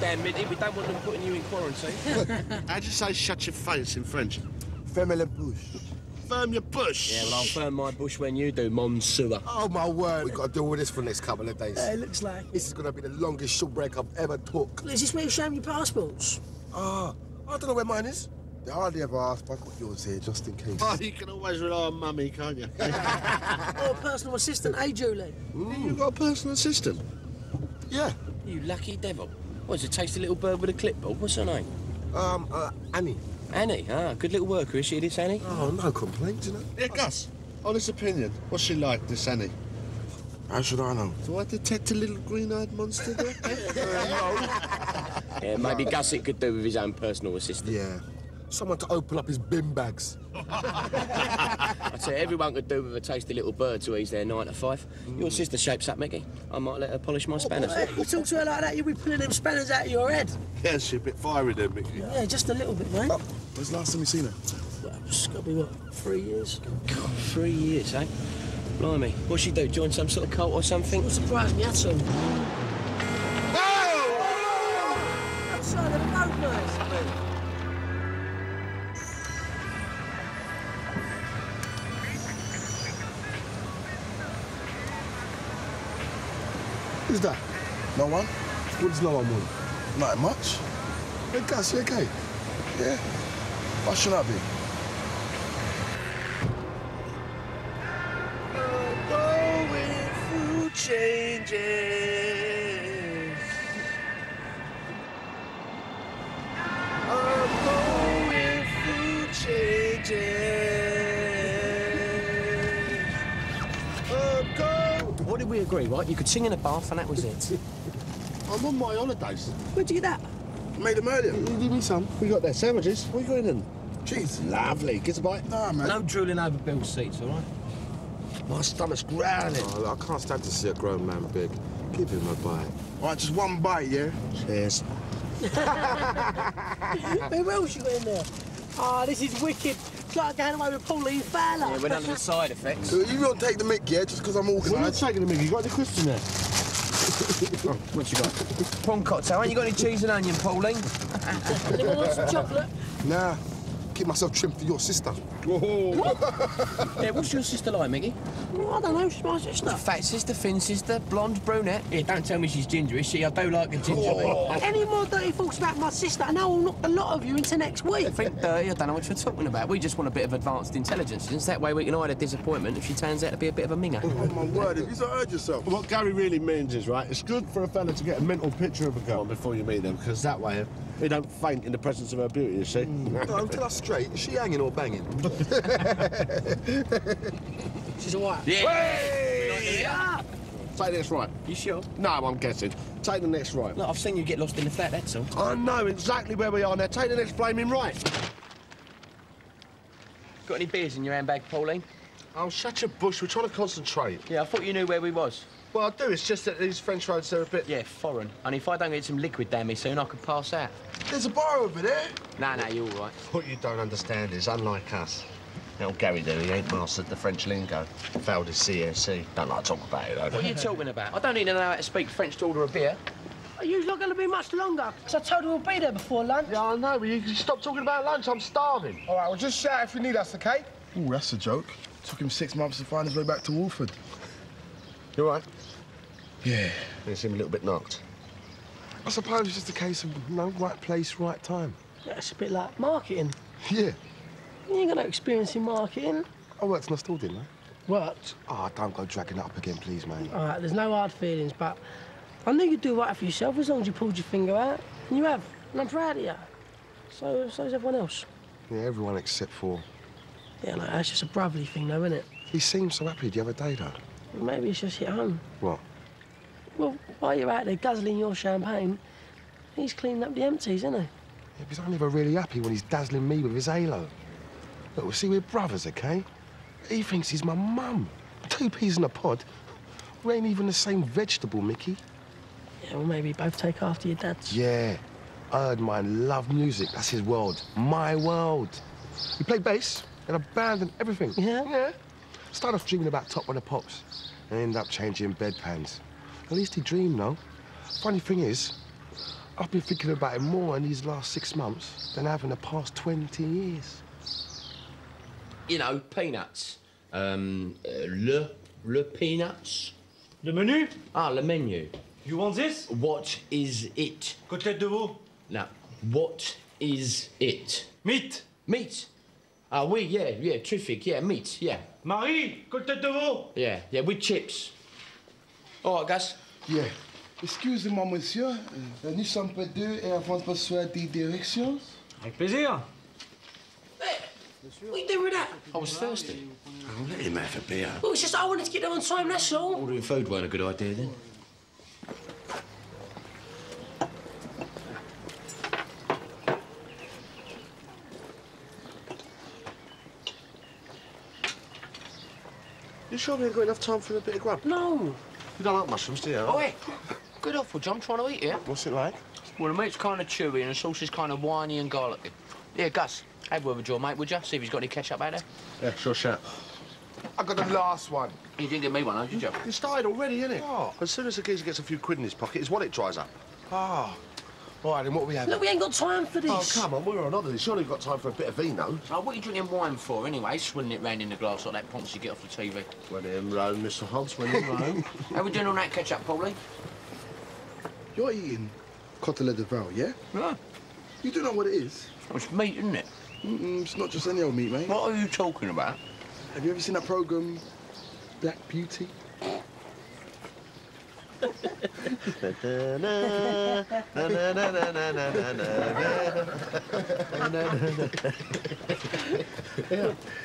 down, Mitty. We don't want them putting you in quarantine. How'd you say shut your face in French? Ferme la bouche. Firm your bush. Yeah, well, I'll firm my bush when you do, Monsieur. Oh, my word. We've got to deal with this for the next couple of days. Yeah, it looks like. This is going to be the longest short break I've ever took. Is this where you show me your passports? Ah, I don't know where mine is. They hardly ever ask, but I've got yours here, just in case. Oh, you can always rely on Mummy, can't you? Or a personal assistant, eh, Julie? You've got a personal assistant? Yeah. You lucky devil. What, is it tasty little bird with a clipboard? What's her name? Annie. Annie? Ah, good little worker, is she, this Annie? Oh, no complaints, you know. Yeah, Gus. Honest opinion, what's she like, this Annie? How should I know? Do I detect a little green-eyed monster there? Yeah, maybe Gussie could do with his own personal assistant. Yeah. Someone to open up his bin bags. I tell you, everyone could do with a tasty little bird to ease their 9 to 5. Your sister shapes up, Mickey. I might let her polish my spanners. Hey, you talk to her like that, you'll be pulling them spanners out of your head. Yeah, she's a bit fiery then, Mickey. Yeah, just a little bit, mate. Oh, when's the last time you seen her? Well, it's got to be, what, 3 years? God, 3 years, eh? Blimey. What'd she do, join some sort of cult or something? Wouldn't surprise me at all. Oh! Outside of the road, mate. Who's that? No one? What does no one want? Not much. Hey, Gus, you okay? Yeah. Why should I be? Going through changes. I'm going through changes. I'm going... What did we agree, right? You could sing in a bath and that was it. I'm on my holidays. Where'd you get that? Made them earlier. Give me some. We got their sandwiches. What are you got in them? Cheese. Lovely. Get a bite. Nah, man. No drooling over Bill's seats, all right? My stomach's growling. Oh, I can't stand to see a grown man big. Give him a bite. All right, just one bite, yeah? Cheers. Who else you got in there? Ah, this is wicked. It's like going away with Pauline Fowler. Yeah, we're none of the side effects. You don't take the mick, yeah, just because I'm We're not organised. taking a Mickey. You got the crisps in there? Oh, what you got? Prawn cocktail. Ain't you got any cheese and onion, Pauline? Anyone want some chocolate? Nah, keep myself trimmed for your sister. Yeah, what's your sister like, Mickey? Oh, I don't know, she's my sister. Fat sister, thin sister, blonde, brunette. Yeah, don't tell me she's ginger, is she? I do like a ginger bit. Any more dirty thoughts about my sister, and I'll knock a lot of you into next week. I think dirty, I don't know what you're talking about. We just want a bit of advanced intelligence. Since that way we can hide a disappointment if she turns out to be a bit of a minger. Oh, my word, have you not heard yourself? What Gary really means is, right, it's good for a fella to get a mental picture of a girl before you meet them, because that way he don't faint in the presence of her beauty, you see. No, tell us straight, is she hanging or banging? She's a wife. Yeah. Yeah. Take this right. You sure? No, I'm guessing. Take the next right. Look, I've seen you get lost in the flat, that's all. I know exactly where we are now. Take the next flaming right. Got any beers in your handbag, Pauline? Oh, shut your bush. We're trying to concentrate. Yeah, I thought you knew where we was. Well, I do. It's just that these French roads are a bit... Yeah, foreign. And if I don't get some liquid down me soon, I could pass out. There's a bar over there. Nah, you're all right. What you don't understand is, unlike us, now Gary there, he ain't mastered the French lingo. Failed his CSC. Don't like to talk about it, though. What are you talking about? I don't need to know how to speak French to order a beer. Are you not going to be much longer? Because I told you we'll be there before lunch. Yeah, I know, but you can stop talking about lunch. I'm starving. All right, well, just shout if you need us, OK? Ooh, that's a joke. Took him 6 months to find his way back to Wolford. You all right? Yeah. You seem a little bit knocked. I suppose it's just a case of, you know, right place, right time. Yeah, it's a bit like marketing. Yeah. You ain't got no experience in marketing. I worked in a store, didn't I? Worked. Oh, don't go dragging it up again, please, mate. All right, there's no hard feelings, but I knew you'd do right for yourself as long as you pulled your finger out. And you have, and I'm proud of you. So's everyone else. Yeah, everyone except for... Yeah, no, that's just a brotherly thing, though, isn't it? He seemed so happy the other day, though. Maybe it's just hit home. What? Well, while you're out there guzzling your champagne, he's cleaning up the empties, isn't he? Yeah, but he's only ever really happy when he's dazzling me with his halo. Look, we see, we're brothers, OK? He thinks he's my mum. 2 peas in a pod. We ain't even the same vegetable, Mickey. Yeah, well, maybe both take after your dads. Yeah. I heard mine love music. That's his world. My world. He played bass and abandoned everything. Yeah? Yeah. Started off dreaming about Top 100 Pops and ended up changing bedpans. At least he dreamed, though. Funny thing is, I've been thinking about it more in these last 6 months than I have in the past 20 years. You know, peanuts. Le peanuts. Le menu? Ah, le menu. You want this? What is it? Côtelette de veau. No, what is it? Meat. Meat. Ah, oui, yeah, terrific, yeah, meat, yeah. Marie, côtelette de veau. Yeah, with chips. All right, Gus. Yeah. Excusez-moi, monsieur. Nous sommes pas deux et avant de passer des directions. Avec plaisir. What are you doing with that? I was thirsty. I'll let him have a beer. Well, it's just I wanted to get there on time, that's all. Ordering food weren't a good idea then. You sure we ain't got enough time for a bit of grub? No. You don't like mushrooms, do you? Oh, hey, good offer, John. Trying to eat, yeah? What's it like? Well, the meat's kind of chewy and the sauce is kind of winey and garlicky. Yeah, Gus, have a word with your mate, would you? See if he's got any ketchup out there. Yeah, sure, shout. I got the last one. You didn't give me one, did you? You started already, innit? Oh. As soon as the geezer gets a few quid in his pocket, his wallet dries up. Ah. All right, then what we have? Look, we ain't got time for Oh, this. come on, we're on holiday. Surely you've got time for a bit of vino. Oh, what are you drinking wine for, anyway? Swilling it round in the glass like that prompts you get off the TV. When in Rome, Mr. Hobbs, when in Rome. How we doing on that ketchup, Paulie? You're eating côtelette de veau, yeah? Yeah. You do know what it is? It's meat, isn't it? It's not just any old meat, mate. What are you talking about? Have you ever seen that program, Black Beauty? Yeah,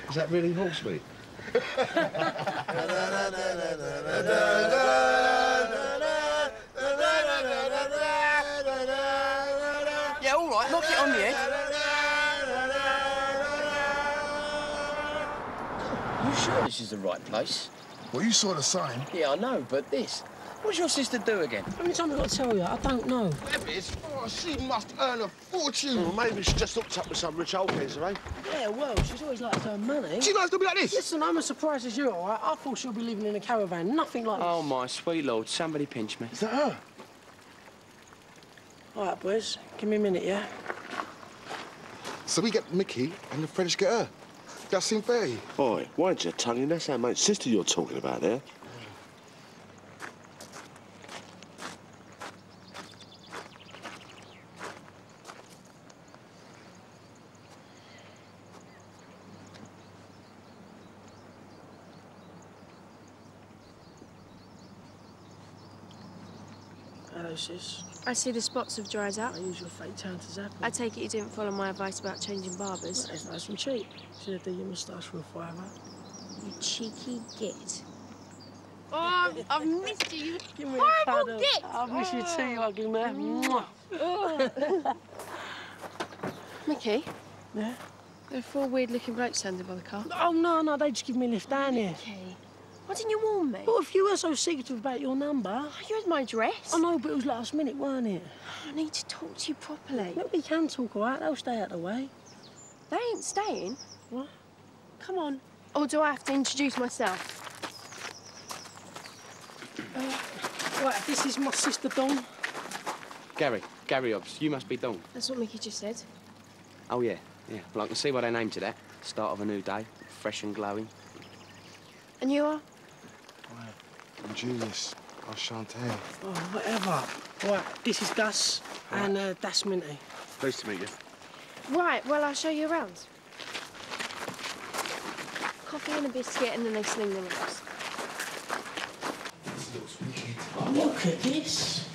is that really horse meat? Yeah, all right, knock it on the head. You sure this is the right place? Well, you saw the sign. Yeah, I know, but this... What's your sister do again? How many times have I got to tell you? I don't know. Oh, she must earn a fortune. Well, maybe she just hooked up with some rich old geezer, eh? Yeah, well, she's always liked to earn money. She likes to be like this. Listen, I'm as surprised as you, all right? I thought she'll be living in a caravan, nothing like Oh, this. my sweet lord, somebody pinch me. Is that her? All right, boys, give me a minute, yeah? So we get Mickey and the French get her. That seem fair? Boy, why'd your tongue in? That's our mate's sister you're talking about there. Hello, sis. I see the spots have dried up. I use your fake tan to zap I take it you didn't follow my advice about changing barbers. It's nice and cheap. Should have done your moustache for a fiver. You cheeky git. Oh, I've missed you. Give me a Horrible cuddle. git. I miss you too, you ugly man. Mwah. Mickey, Yeah? there are 4 weird-looking blokes standing by the car. Oh, no, they just give me a lift down here. Okay. Why didn't you warn me? Well, if you were so secretive about your number... You had my address. I know, but it was last minute, weren't it? I need to talk to you properly. Look, we can talk, all right? They'll stay out of the way. They ain't staying. What? Come on. Or do I have to introduce myself? Right, this is my sister, Dawn. Gary Hobbs, you must be Don. That's what Mickey just said. Oh, yeah. Well, I can see why they named you that. Start of a new day, fresh and glowing. And you are? I'm Julius. Enchanté. Oh, whatever. Right, this is Gus, and that's Minty. Pleased to meet you. Right, well, I'll show you around. Coffee and a biscuit, and then they sling the ropes. Look at this.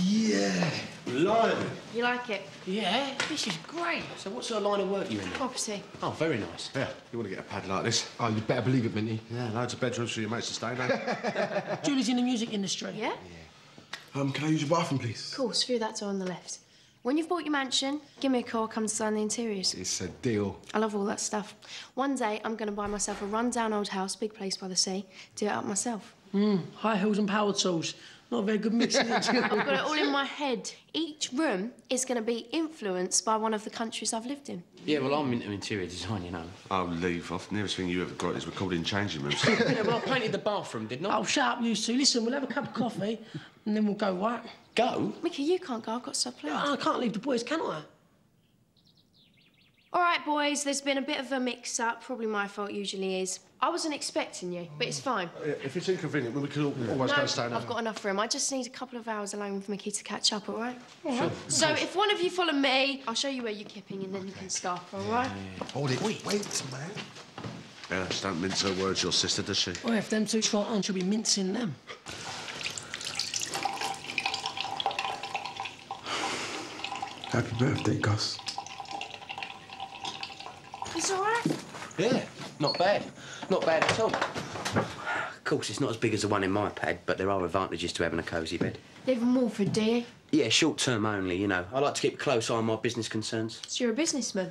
Yeah. Blimey. You like it? Yeah, this is great. So what sort of line of work you in then? Property. Oh, very nice. Yeah, you want to get a pad like this? Oh, you better believe it, Minty. Yeah, loads of bedrooms for your mates to stay in. Julie's in the music industry. Yeah? Can I use your bathroom, please? Of course, through that door on the left. When you've bought your mansion, give me a call, come design the interiors. It's a deal. I love all that stuff. One day, I'm going to buy myself a run-down old house, big place by the sea, do it up myself. High heels and power tools. Not a very good mix, is it? I've got it all in my head. Each room is going to be influenced by one of the countries I've lived in. Yeah, well, I'm into interior design, you know. Oh, leave off. Nearest thing you ever got is recording changing rooms. Yeah, well, I painted the bathroom, didn't I? Oh, shut up, you two. Listen, we'll have a cup of coffee and then we'll go, right? Go? Mickey, you can't go. I've got to stop playing. I can't leave the boys, can I? All right, boys, there's been a bit of a mix-up. Probably my fault, usually is. I wasn't expecting you, but it's fine. If it's inconvenient, we can always go and stay I've got enough room. I just need a couple of hours alone with Mickey to catch up, all right? Sure. So if one of you follow me, I'll show you where you're kipping and then you can start, all right? Hold it. Wait, man. Yeah, she don't mince her words, your sister, does she? Well, if them two trot on, she'll be mincing them. Happy birthday, Gus. It's all right? Yeah, not bad. Not bad at all. Of course, it's not as big as the one in my pad, but there are advantages to having a cosy bed. Live in Walford, do you? Yeah, short-term only, you know. I like to keep a close eye on my business concerns. So you're a businessman?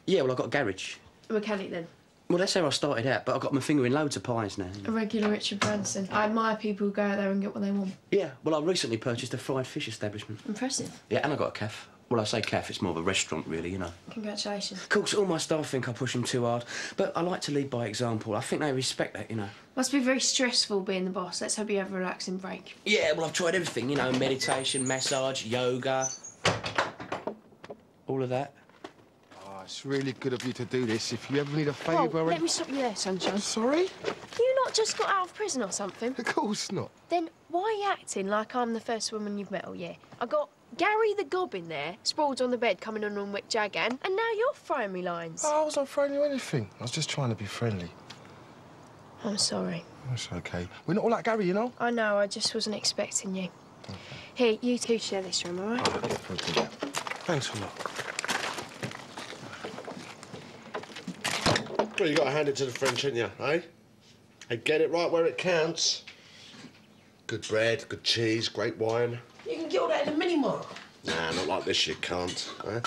Yeah, well, I've got a garage. A mechanic, then? Well, that's how I started out, but I've got my finger in loads of pies now. A regular Richard Branson. I admire people who go out there and get what they want. Yeah, well, I recently purchased a fried fish establishment. Impressive. Yeah, and I got a cafe. Well, I say cafe, it's more of a restaurant, really, you know. Congratulations. Of course, all my staff think I push them too hard, but I like to lead by example. I think they respect that, you know. Must be very stressful being the boss. Let's hope you have a relaxing break. Yeah, well, I've tried everything, you know, meditation, massage, yoga, all of that. Oh, it's really good of you to do this. If you ever need a favour... Whoa, let me stop you there, sunshine. Sorry? You not just got out of prison or something? Of course not. Then why are you acting like I'm the first woman you've met all year? I got Gary the Gob in there, sprawled on the bed, coming on with Jagan, and now you're throwing me lines. Oh, I wasn't throwing you anything. I was just trying to be friendly. I'm sorry. That's OK. We're not all like Gary, you know? I know, I just wasn't expecting you. Okay. Here, you two share this room, all right? Oh, thanks a lot. Well, you got to hand it to the French, ain't you, eh? Hey, get it right where it counts. Good bread, good cheese, great wine. You can get all that in the mini-mart. Nah, not like this, you can't. Eh?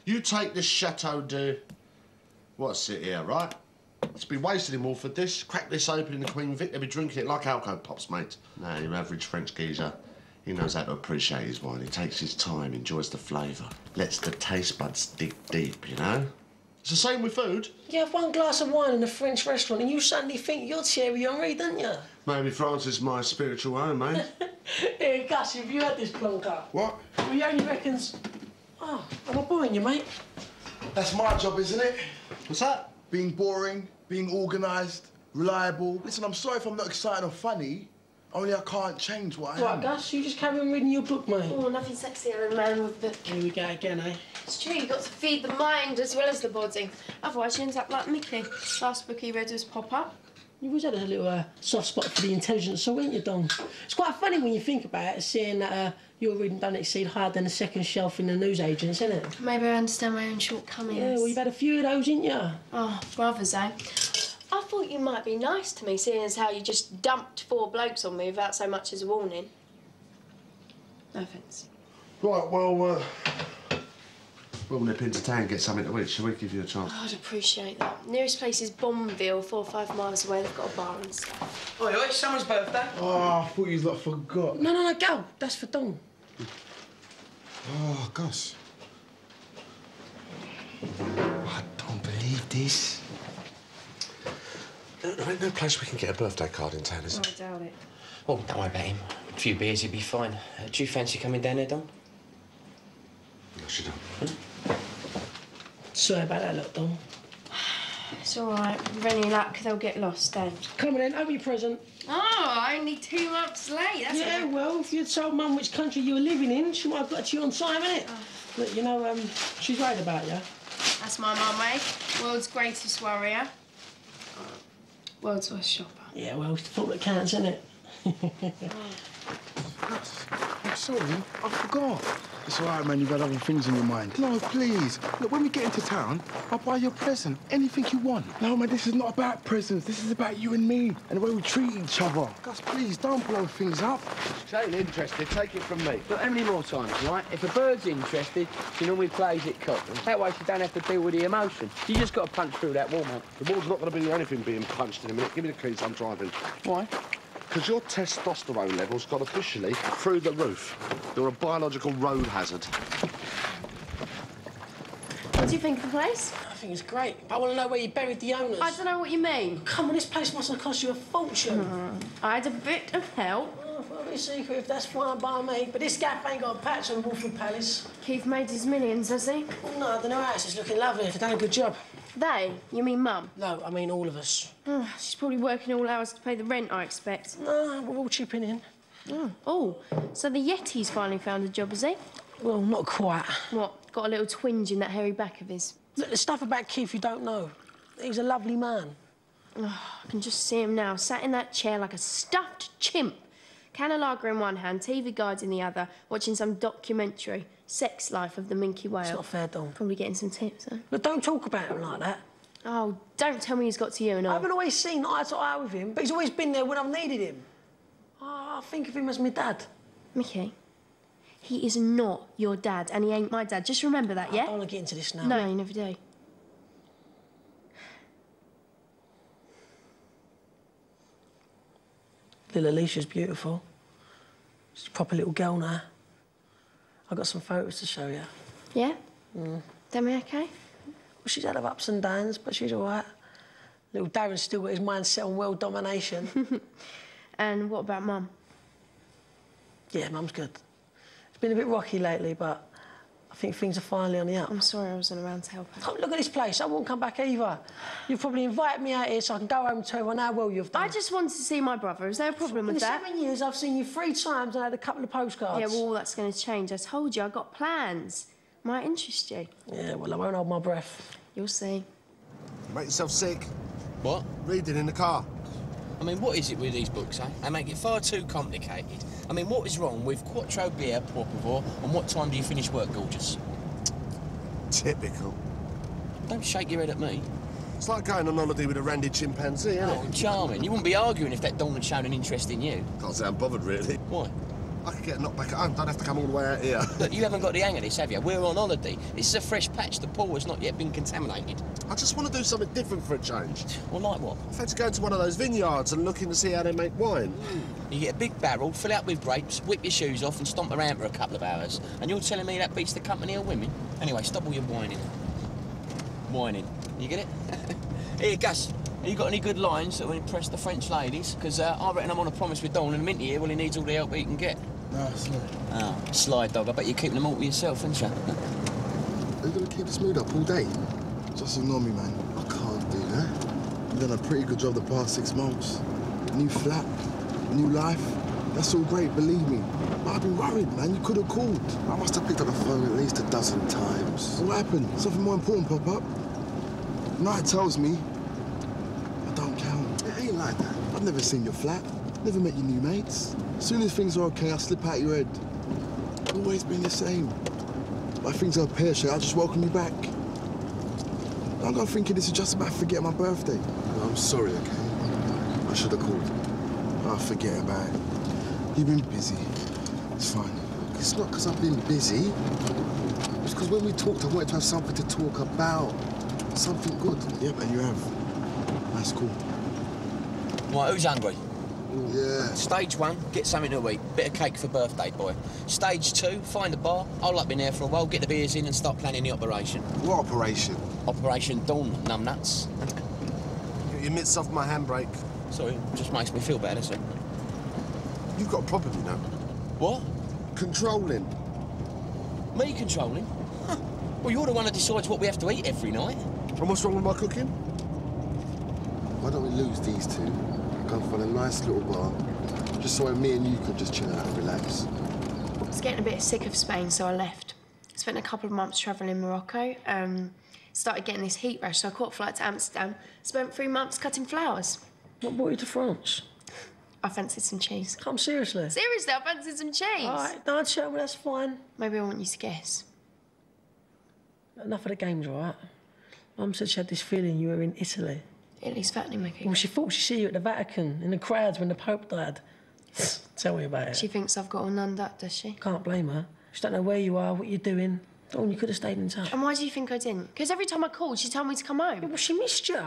You take this Chateau de... What's it here, right? It's been wasted in Walford, this. Crack this open in the Queen Vic, they'll be drinking it like alcohol pops, mate. Nah, your average French geezer, he knows how to appreciate his wine. He takes his time, enjoys the flavour. Lets the taste buds dig deep, you know? It's the same with food. You have one glass of wine in a French restaurant and you suddenly think you're Thierry Henry, don't you? Maybe France is my spiritual home, mate. Hey, Gus, have you had this plonker? What? Well, he only reckons... Oh, am I boring you, mate? That's my job, isn't it? What's that? Being boring, being organised, reliable. Listen, I'm sorry if I'm not exciting or funny, only I can't change what I am. Right, Gus, you just carry on reading your book, mate. Oh, nothing sexier than a man with a book. Here we go again, eh? It's true, you've got to feed the mind as well as the body. Otherwise, you end up like Mickey. Last book he read was Pop-Up. You always had a little soft spot for the intelligent soul, ain't you, Don? It's quite funny when you think about it, seeing that your reading don't exceed higher than the second shelf in the newsagents, isn't it? Maybe I understand my own shortcomings. Yeah, well, you've had a few of those, ain't you? Oh, brothers, eh? I thought you might be nice to me, seeing as how you just dumped 4 blokes on me without so much as a warning. No offence. Right, well, we'll nip into town and get something to eat. Shall we give you a chance? Oh, I'd appreciate that. Nearest place is Bombville, 4 or 5 miles away. They've got a bar and stuff. Oi, it's someone's birthday. Oh, I thought you lot forgot. No, go. That's for Don. Oh, Gus. I don't believe this. There ain't no place we can get a birthday card in town, is there? I doubt it. Oh, don't worry about him. A few beers, he'll be fine. Do you fancy coming down there, Don? No, she don't. Sorry about that, look, Don. It's all right. With any luck, they'll get lost, then. Come on, then. Open your present. Oh, only 2 months late. That's Yeah, well, if you'd told Mum which country you were living in, she might have got to you on time, innit? Oh. But, you know, she's worried about you. That's my mum, eh? World's greatest warrior. World's worst shopper. Yeah, well, it's the thought that counts, isn't it? Gus, I'm sorry, I forgot. It's all right, man, you've got other things in your mind. No, please. Look, when we get into town, I'll buy you a present. Anything you want. No, man, this is not about presents. This is about you and me and the way we treat each other. Gus, please, don't blow things up. She ain't interested, take it from me. But how many more times, right? If a bird's interested, she normally plays it cock. That way she don't have to deal with the emotion. You just got to punch through that wall, mate. The wall's not going to be anything being punched in a minute. Give me the keys, I'm driving. Why? Because your testosterone level's gone officially through the roof. You're a biological road hazard. What do you think of the place? I think it's great, but I want to know where you buried the owners. I don't know what you mean. Come on, this place must have cost you a fortune. I had a bit of help. Oh, well, it's secret if that's fine by me, but this gaff ain't got a patch on Wolford Palace. Keith made his millions, has he? Well, no, the new house is looking lovely. They've done a good job. They? You mean Mum? No, I mean all of us. Oh, she's probably working all hours to pay the rent, I expect. No, we're all chipping in. Oh, so the Yeti's finally found a job, has he? Well, not quite. What, got a little twinge in that hairy back of his? Look, the stuff about Keith you don't know. He was a lovely man. Oh, I can just see him now, sat in that chair like a stuffed chimp. Can of lager in one hand, TV guides in the other, watching some documentary, Sex Life of the Minke Whale. It's not fair, Don. Probably getting some tips, huh? But don't talk about him like that. Oh, don't tell me he's got to you and I all. haven't always seen eye to eye with him, but he's always been there when I've needed him. Oh, I think of him as my dad. Mickey, he is not your dad, and he ain't my dad. Just remember that, yeah? I don't want to get into this now. No, you never do. Little Alicia's beautiful. She's a proper little girl now. I've got some photos to show you. Yeah? Demi okay? Well, she's had her ups and downs, but she's all right. Little Darren's still got his mind set on world domination. And what about Mum? Yeah, Mum's good. It's been a bit rocky lately, but I think things are finally on the up. I'm sorry I wasn't around to help her. Oh, look at this place. I won't come back either. You've probably invited me out here so I can go home and tell everyone how well you've done. I just wanted to see my brother. Is there a problem with that? In 7 years, I've seen you 3 times and had a couple of postcards. Yeah, well, all that's going to change. I told you, I've got plans. Might interest you. Yeah, well, I won't hold my breath. You'll see. Make yourself sick. What? Reading in the car. I mean, what is it with these books, eh? They make it far too complicated. I mean, what is wrong with Quattro beer, por favor, and what time do you finish work, gorgeous? Typical. Don't shake your head at me. It's like going on holiday with a randy chimpanzee, isn't Oh, charming. You wouldn't be arguing if that Dawn had shown an interest in you. Can't say I'm bothered, really. Why? I could get knocked back at home. Don't have to come all the way out here. Look, you haven't got the hang of this, have you? We're on holiday. This is a fresh patch. The pool has not yet been contaminated. I just want to do something different for a change. Well, like what? I fancy going to one of those vineyards and looking to see how they make wine. You get a big barrel, fill out with grapes, whip your shoes off and stomp around for a couple of hours. And you're telling me that beats the company of women? Anyway, stop all your whining. Whining. You get it? Here, Gus, have you got any good lines that will impress the French ladies? Because I reckon I'm on a promise with Dawn and Minty here. Well, he needs all the help he can get. No, sorry. Oh, sly dog. I bet you're keeping them all to yourself, aren't you? Are you going to keep this mood up all day? Just ignore me, man. I can't do that. You've done a pretty good job the past 6 months. New flat, new life. That's all great, believe me. But I've been worried, man. You could have called. I must have picked up the phone at least a dozen times. What happened? Something more important pop up? Night tells me I don't count. It ain't like that. I've never seen your flat. Never met your new mates. As soon as things are okay, I'll slip out your head. Always been the same. But if things are pear-shaped, I'll just welcome you back. Don't go thinking this is just about forgetting my birthday. No, I'm sorry, okay? I should have called. I'll forget about it. You've been busy. It's fine. It's not because I've been busy. It's because when we talked, I wanted to have something to talk about. Something good. Yep, and you have. That's cool. Right, who's hungry? Yeah. Stage 1, get something to eat. Bit of cake for birthday boy. Stage 2, find a bar. I'll up in there for a while, get the beers in and start planning the operation. What operation? Operation Dawn, numbnuts. Get your mitts off my handbrake. Sorry, just makes me feel better, so. You've got a problem, you know. What? Controlling. Me controlling? Huh. Well, you're the one that decides what we have to eat every night. And what's wrong with my cooking? Why don't we lose these two? Go and find a nice little bar, just so me and you could just chill out and relax. I was getting a bit sick of Spain, so I left. Spent a couple of months travelling in Morocco. Started getting this heat rash, so I caught a flight to Amsterdam. Spent 3 months cutting flowers. What brought you to France? I fancied some cheese. Come seriously? Seriously, I fancied some cheese. All right, don't show me, that's fine. Maybe I want you to guess. Enough of the games, all right? Mum said she had this feeling you were in Italy. Italy's fattening, Mickey. Well, she thought she'd see you at the Vatican, in the crowds when the Pope died. Tell me about it. She thinks I've got all nunned up, does she? Can't blame her. She don't know where you are, what you're doing. Dawn, you could have stayed in touch. And why do you think I didn't? Because every time I called, she told me to come home. Yeah, well, she missed you.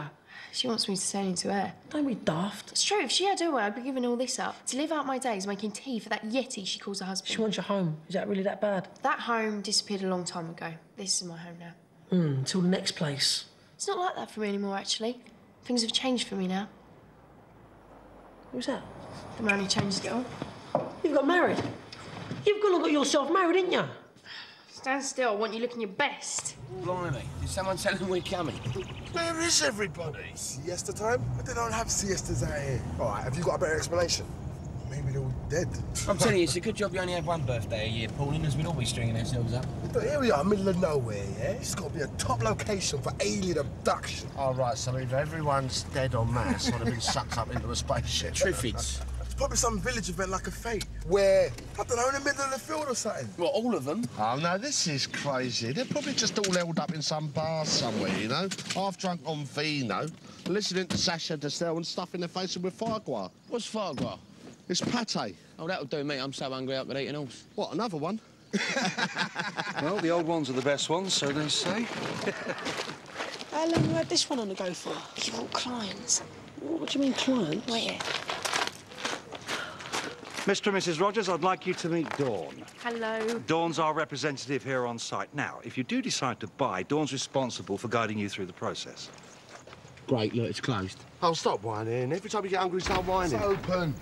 She wants me to turn into her. Don't be daft. It's true. If she had her way, I'd be giving all this up to live out my days making tea for that yeti she calls her husband. She wants you home. Is that really that bad? That home disappeared a long time ago. This is my home now. Until the next place. It's not like that for me anymore, actually. Things have changed for me now. Who's that? The man who changed it all. You've got married. You've gone and got yourself married, didn't you? Stand still. I want you looking your best. Blimey, did someone tell them we're coming? Where is everybody? Siesta time? But they don't have siestas out here. All right, have you got a better explanation? Maybe they're all dead. I'm telling you, it's a good job you only have one birthday a year, Pauline, as we'd all be stringing ourselves up. But here we are, middle of nowhere, yeah? It's got to be a top location for alien abduction. All right, so either everyone's dead or mass, or they've been sucked up into a spaceship. Triffids. It's probably some village event like a fete, where, I don't know, in the middle of the field or something. What, all of them? Oh, no, this is crazy. They're probably just all held up in some bar somewhere, you know? Half drunk on vino, listening to Sacha Distel and stuffing their faces with foie gras. What's foie gras? It's pate. Oh, that'll do me. I'm so hungry I could eat an horse. What, another one? Well, the old ones are the best ones, so they say. How long have you had this one on the go for? You want clients? What do you mean, clients? Wait here. Mr. and Mrs. Rogers, I'd like you to meet Dawn. Hello. Dawn's our representative here on site. Now, if you do decide to buy, Dawn's responsible for guiding you through the process. Great, look, it's closed. Oh, stop whining. Every time you get hungry, start whining. It's open.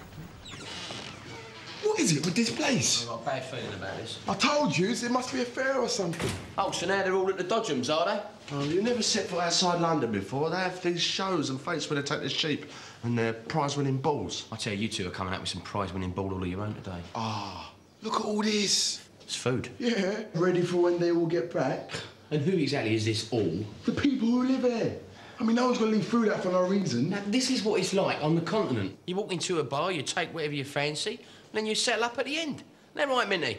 What is it with this place? I've got a bad feeling about this. I told you, it must be a fair or something. Oh, so now they're all at the Dodgems, are they? Oh, you never set foot outside London before. They have these shows and fetes where they take the sheep and their prize-winning bulls. I tell you, you two are coming out with some prize-winning ball all of your own today. Ah, look at all this. It's food. Yeah, ready for when they all get back. And who exactly is this all? The people who live here. I mean, no one's going to leave food out for no reason. Now, this is what it's like on the continent. You walk into a bar, you take whatever you fancy, and then you settle up at the end. Isn't that right, Minnie?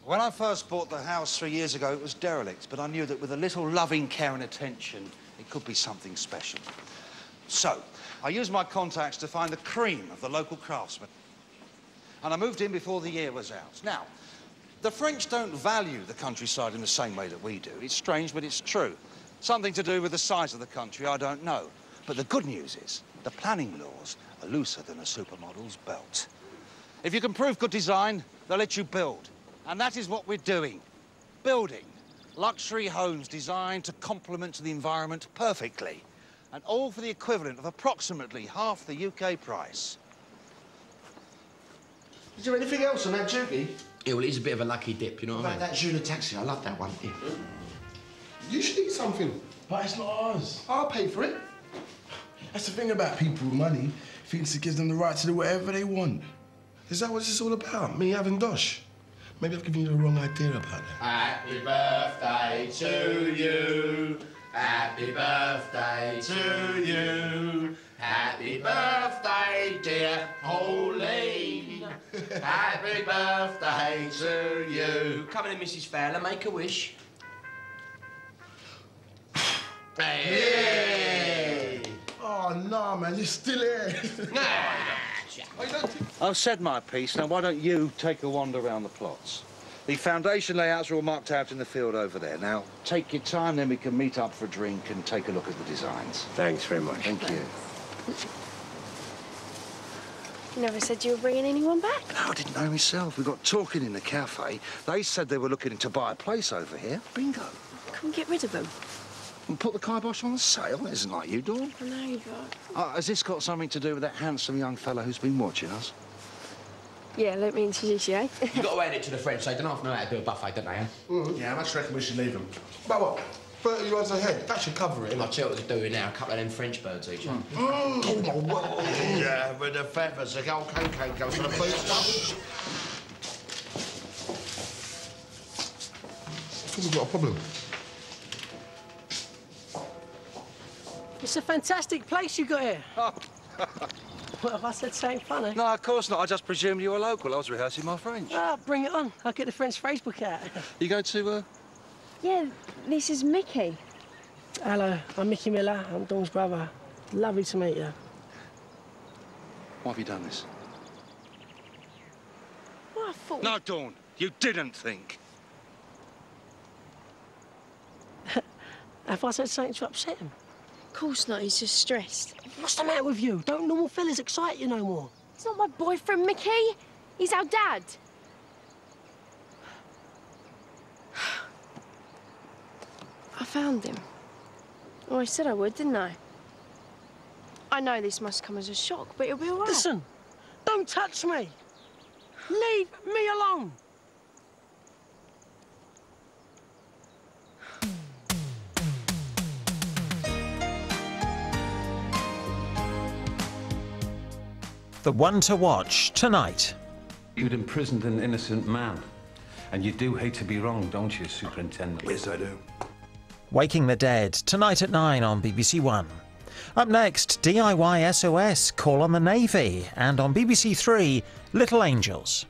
When I first bought the house 3 years ago, it was derelict, but I knew that with a little loving care and attention, it could be something special. So, I used my contacts to find the cream of the local craftsmen. And I moved in before the year was out. Now, the French don't value the countryside in the same way that we do. It's strange, but it's true. Something to do with the size of the country, I don't know. But the good news is, the planning laws are looser than a supermodel's belt. If you can prove good design, they'll let you build. And that is what we're doing. Building luxury homes designed to complement the environment perfectly. And all for the equivalent of approximately half the UK price. Is there anything else on that Juki? Yeah, well, it is a bit of a lucky dip, you know what I mean? That Juno taxi, I love that one. Yeah. You should eat something, but it's not ours. I'll pay for it. That's the thing about people with money. Thinks it gives them the right to do whatever they want. Is that what this is all about? Me having dosh? Maybe I've given you the wrong idea about that. Happy birthday to you. Happy birthday to you. Happy birthday, dear Pauline. Happy birthday to you. Come in, Mrs. Fowler, make a wish. Hey! Oh, no, man, you're still here. I've said my piece, now why don't you take a wander around the plots? The foundation layouts are all marked out in the field over there. Now, take your time, then we can meet up for a drink and take a look at the designs. Thanks very much. Thank you. You never said you were bringing anyone back. No, I didn't know myself. We got talking in the cafe. They said they were looking to buy a place over here. Bingo. Come get rid of them. And put the kibosh on sale. It isn't like you, Dawn. I know, but... Has this got something to do with that handsome young fella who's been watching us? Yeah, let me introduce you, eh? You've got to hand it to the French. They don't half know how to do a buffet, don't they, eh? Yeah, I much reckon we should leave them. About what? 30 yards ahead. That should cover it. I'll tell you what they're doing now. A couple of them French birds each. Oh, my word. Yeah, with the feathers, the old cocaine goes for the food stuff. I think we've got a problem. It's a fantastic place you got here. What have I said something funny? No, of course not. I just presumed you were local. I was rehearsing my French. Ah, bring it on. I'll get the French phrase book out. You go to, Yeah, this is Mickey. Hello, I'm Mickey Miller. I'm Dawn's brother. Lovely to meet you. Why have you done this? Well, I thought... No, Dawn, you didn't think. Have I said something to upset him? Of course not, he's just stressed. What's the matter with you? Don't normal fellas excite you no more? He's not my boyfriend, Mickey. He's our dad. I found him. Oh, I said I would, didn't I? I know this must come as a shock, but it'll be all right. Listen, don't touch me. Leave me alone. The one to watch tonight. You'd imprisoned an innocent man. And you do hate to be wrong, don't you, Superintendent? Yes, I do. Waking the Dead, tonight at 9 on BBC One. Up next, DIY SOS, Call on the Navy, and on BBC Three, Little Angels.